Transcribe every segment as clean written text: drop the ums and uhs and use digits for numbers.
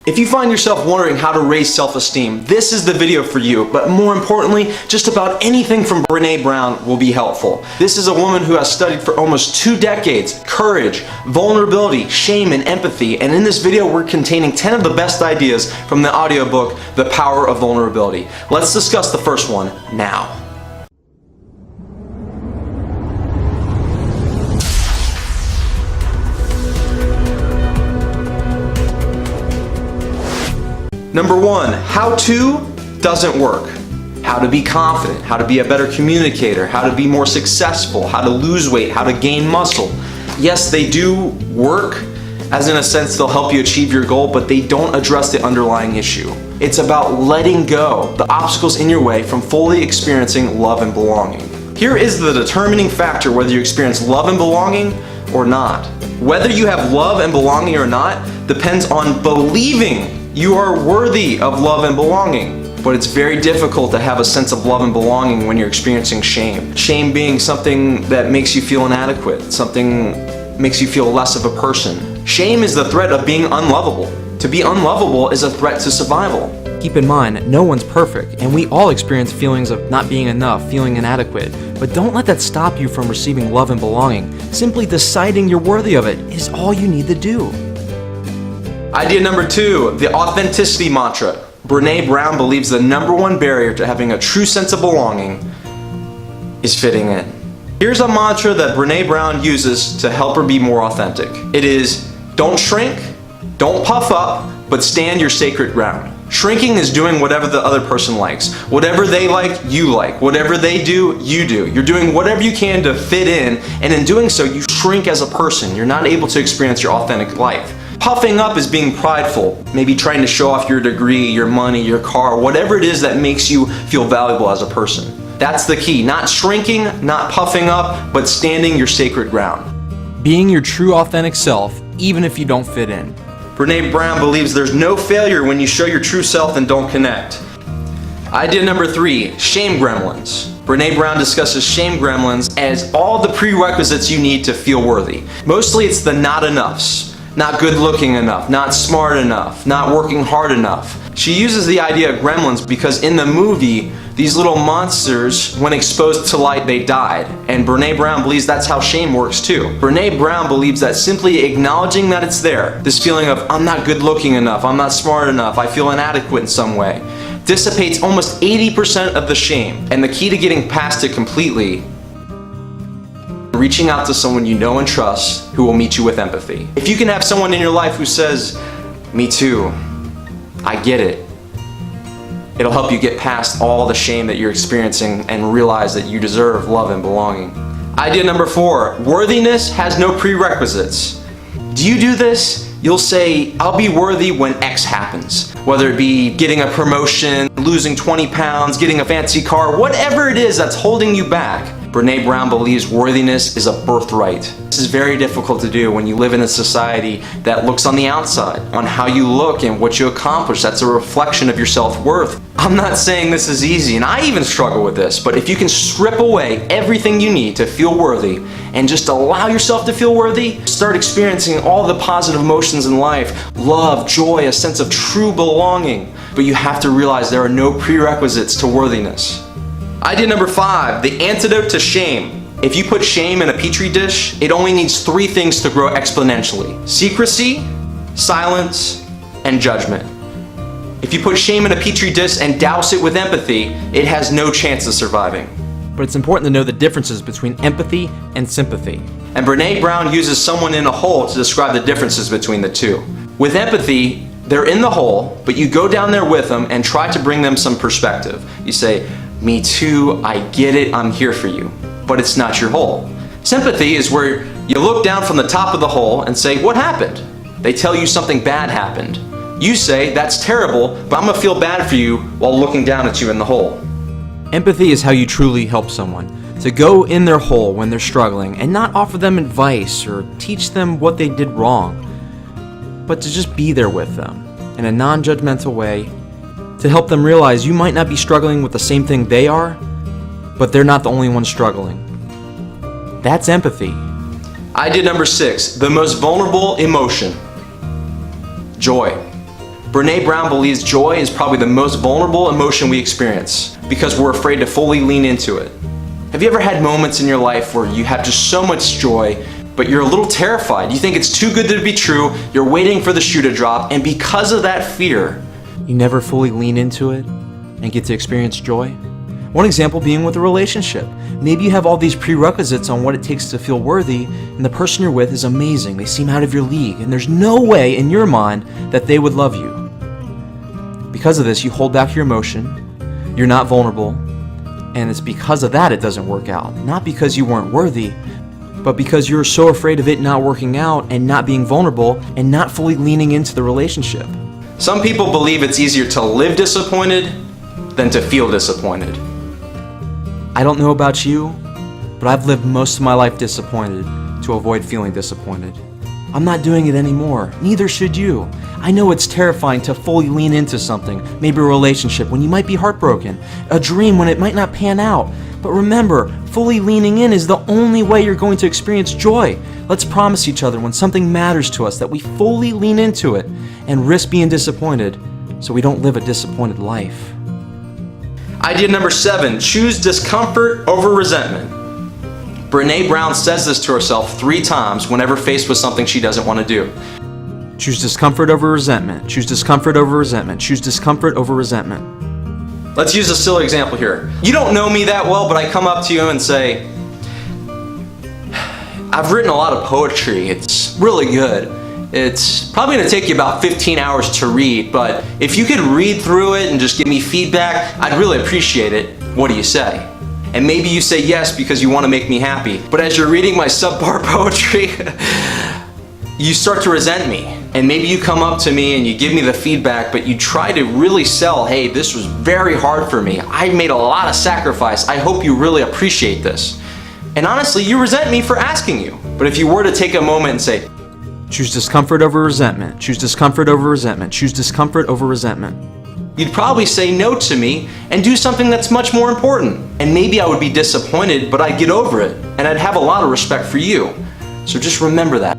If you find yourself wondering how to raise self-esteem, this is the video for you, but more importantly, just about anything from Brené Brown will be helpful. This is a woman who has studied for almost 2 decades courage, vulnerability, shame, and empathy, and in this video we're containing 10 of the best ideas from the audiobook, The Power of Vulnerability. Let's discuss the first one now. Number 1, how to doesn't work. How to be confident, how to be a better communicator, how to be more successful, how to lose weight, how to gain muscle. Yes, they do work, as in a sense they'll help you achieve your goal, but they don't address the underlying issue. It's about letting go the obstacles in your way from fully experiencing love and belonging. Here is the determining factor whether you experience love and belonging or not. Whether you have love and belonging or not depends on believing you are worthy of love and belonging. But it's very difficult to have a sense of love and belonging when you're experiencing shame. Shame being something that makes you feel inadequate, something makes you feel less of a person. Shame is the threat of being unlovable. To be unlovable is a threat to survival. Keep in mind, no one's perfect, and we all experience feelings of not being enough, feeling inadequate. But don't let that stop you from receiving love and belonging. Simply deciding you're worthy of it is all you need to do. Idea number 2, the authenticity mantra. Brené Brown believes the number 1 barrier to having a true sense of belonging is fitting in. Here's a mantra that Brené Brown uses to help her be more authentic. It is, don't shrink, don't puff up, but stand your sacred ground. Shrinking is doing whatever the other person likes. Whatever they like, you like. Whatever they do, you do. You're doing whatever you can to fit in, and in doing so, you shrink as a person. You're not able to experience your authentic life. Puffing up is being prideful, maybe trying to show off your degree, your money, your car, whatever it is that makes you feel valuable as a person. That's the key. Not shrinking, not puffing up, but standing your sacred ground. Being your true authentic self, even if you don't fit in. Brené Brown believes there's no failure when you show your true self and don't connect. Idea number 3, shame gremlins. Brené Brown discusses shame gremlins as all the prerequisites you need to feel worthy. Mostly it's the not enoughs. Not good looking enough, not smart enough, not working hard enough. She uses the idea of gremlins because in the movie, these little monsters, when exposed to light, they died. And Brené Brown believes that's how shame works too. Brené Brown believes that simply acknowledging that it's there, this feeling of I'm not good looking enough, I'm not smart enough, I feel inadequate in some way, dissipates almost 80% of the shame. And the key to getting past it completely, reaching out to someone you know and trust who will meet you with empathy. If you can have someone in your life who says, me too, I get it, it'll help you get past all the shame that you're experiencing and realize that you deserve love and belonging. Idea number 4, worthiness has no prerequisites. Do you do this? You'll say, I'll be worthy when X happens. Whether it be getting a promotion, losing 20 pounds, getting a fancy car, whatever it is that's holding you back. Brené Brown believes worthiness is a birthright. This is very difficult to do when you live in a society that looks on the outside, on how you look and what you accomplish. That's a reflection of your self-worth. I'm not saying this is easy, and I even struggle with this, but if you can strip away everything you need to feel worthy and just allow yourself to feel worthy, start experiencing all the positive emotions in life, love, joy, a sense of true belonging. But you have to realize there are no prerequisites to worthiness. Idea number 5, the antidote to shame. If you put shame in a petri dish, it only needs 3 things to grow exponentially: secrecy, silence, and judgment. If you put shame in a petri dish and douse it with empathy, it has no chance of surviving. But it's important to know the differences between empathy and sympathy. And Brené Brown uses someone in a hole to describe the differences between the two. With empathy, they're in the hole, but you go down there with them and try to bring them some perspective. You say, me too, I get it, I'm here for you. But it's not your hole. Sympathy is where you look down from the top of the hole and say, what happened? They tell you something bad happened. You say, that's terrible, but I'm gonna feel bad for you while looking down at you in the hole. Empathy is how you truly help someone. To go in their hole when they're struggling and not offer them advice or teach them what they did wrong, but to just be there with them in a non-judgmental way to help them realize you might not be struggling with the same thing they are, but they're not the only one struggling. That's empathy. Idea number 6, the most vulnerable emotion, joy. Brené Brown believes joy is probably the most vulnerable emotion we experience because we're afraid to fully lean into it. Have you ever had moments in your life where you have just so much joy, but you're a little terrified? You think it's too good to be true, you're waiting for the shoe to drop, and because of that fear, you never fully lean into it and get to experience joy? One example being with a relationship. Maybe you have all these prerequisites on what it takes to feel worthy, and the person you're with is amazing. They seem out of your league, and there's no way in your mind that they would love you. Because of this, you hold back your emotion, you're not vulnerable, and it's because of that it doesn't work out. Not because you weren't worthy, but because you're so afraid of it not working out and not being vulnerable and not fully leaning into the relationship. Some people believe it's easier to live disappointed than to feel disappointed. I don't know about you, but I've lived most of my life disappointed to avoid feeling disappointed. I'm not doing it anymore. Neither should you. I know it's terrifying to fully lean into something, maybe a relationship when you might be heartbroken, a dream when it might not pan out. But remember, fully leaning in is the only way you're going to experience joy. Let's promise each other when something matters to us that we fully lean into it and risk being disappointed so we don't live a disappointed life. Idea number 7, choose discomfort over resentment. Brené Brown says this to herself 3 times whenever faced with something she doesn't want to do. Choose discomfort over resentment. Choose discomfort over resentment. Choose discomfort over resentment. Let's use a silly example here. You don't know me that well, but I come up to you and say, I've written a lot of poetry. It's really good. It's probably going to take you about 15 hours to read, but if you could read through it and just give me feedback, I'd really appreciate it. What do you say? And maybe you say yes because you want to make me happy. But as you're reading my subpar poetry, you start to resent me. And maybe you come up to me and you give me the feedback, but you try to really sell, hey, this was very hard for me. I made a lot of sacrifice. I hope you really appreciate this. And honestly, you resent me for asking you. But if you were to take a moment and say, choose discomfort over resentment. Choose discomfort over resentment. Choose discomfort over resentment. You'd probably say no to me and do something that's much more important. And maybe I would be disappointed, but I'd get over it. And I'd have a lot of respect for you. So just remember that.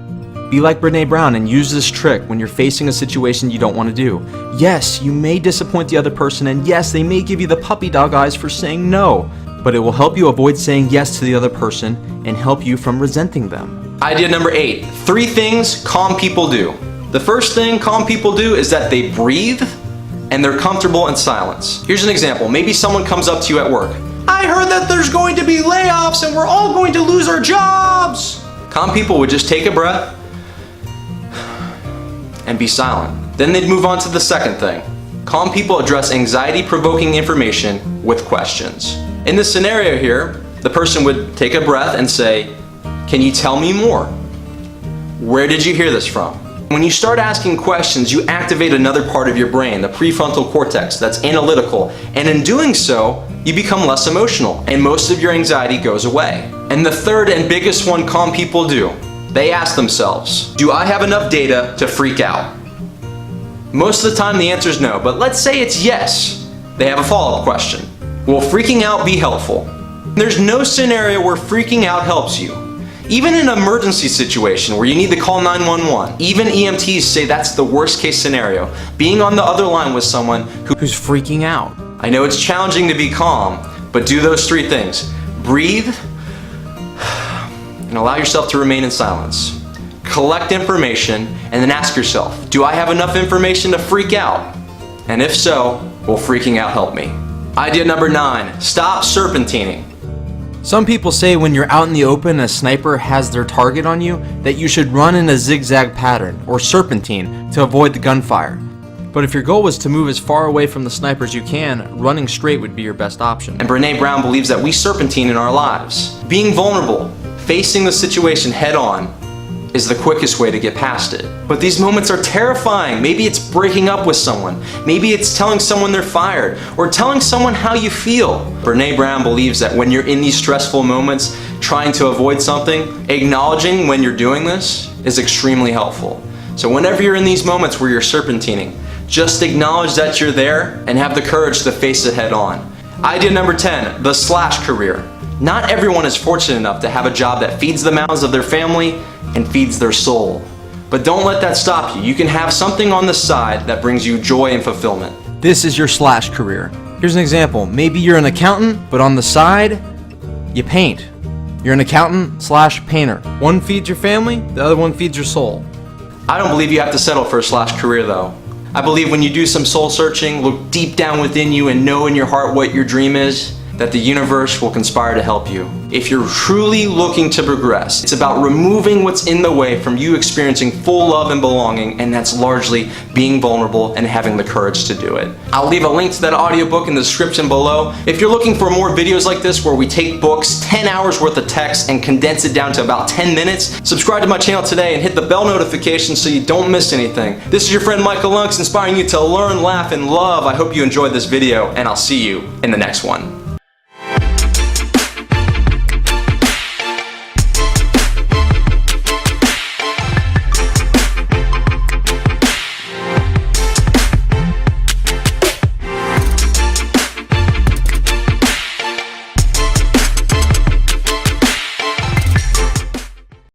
Be like Brené Brown and use this trick when you're facing a situation you don't want to do. Yes, you may disappoint the other person, and yes, they may give you the puppy dog eyes for saying no, but it will help you avoid saying yes to the other person and help you from resenting them. Idea number 8, 3 things calm people do. The first thing calm people do is that they breathe and they're comfortable in silence. Here's an example. Maybe someone comes up to you at work. I heard that there's going to be layoffs and we're all going to lose our jobs. Calm people would just take a breath and be silent. Then they'd move on to the second thing. Calm people address anxiety-provoking information with questions. In this scenario here, the person would take a breath and say, can you tell me more? Where did you hear this from? When you start asking questions, you activate another part of your brain, the prefrontal cortex, that's analytical. And in doing so, you become less emotional and most of your anxiety goes away. And the third and biggest one calm people do, they ask themselves, do I have enough data to freak out? Most of the time the answer is no, but let's say it's yes. They have a follow-up question. Will freaking out be helpful? There's no scenario where freaking out helps you. Even in an emergency situation where you need to call 911, even EMTs say that's the worst case scenario. Being on the other line with someone who's freaking out. I know it's challenging to be calm, but do those 3 things. Breathe and allow yourself to remain in silence. Collect information and then ask yourself, do I have enough information to freak out? And if so, will freaking out help me? Idea number 9, stop serpentining. Some people say when you're out in the open and a sniper has their target on you that you should run in a zigzag pattern or serpentine to avoid the gunfire. But if your goal was to move as far away from the sniper as you can, running straight would be your best option. And Brené Brown believes that we serpentine in our lives. Being vulnerable, facing the situation head on, is the quickest way to get past it. But these moments are terrifying. Maybe it's breaking up with someone. Maybe it's telling someone they're fired or telling someone how you feel. Brené Brown believes that when you're in these stressful moments, trying to avoid something, acknowledging when you're doing this is extremely helpful. So whenever you're in these moments where you're serpentining, just acknowledge that you're there and have the courage to face it head on. Idea number 10, the slash career. Not everyone is fortunate enough to have a job that feeds the mouths of their family and feeds their soul. But don't let that stop you. You can have something on the side that brings you joy and fulfillment. This is your slash career. Here's an example. Maybe you're an accountant, but on the side, you paint. You're an accountant slash painter. One feeds your family, the other one feeds your soul. I don't believe you have to settle for a slash career though. I believe when you do some soul searching, look deep down within you and know in your heart what your dream is, that the universe will conspire to help you. If you're truly looking to progress, it's about removing what's in the way from you experiencing full love and belonging, and that's largely being vulnerable and having the courage to do it. I'll leave a link to that audiobook in the description below. If you're looking for more videos like this where we take books, 10 hours worth of text, and condense it down to about 10 minutes, subscribe to my channel today and hit the bell notification so you don't miss anything. This is your friend Michael Lunks, inspiring you to learn, laugh, and love. I hope you enjoyed this video, and I'll see you in the next one.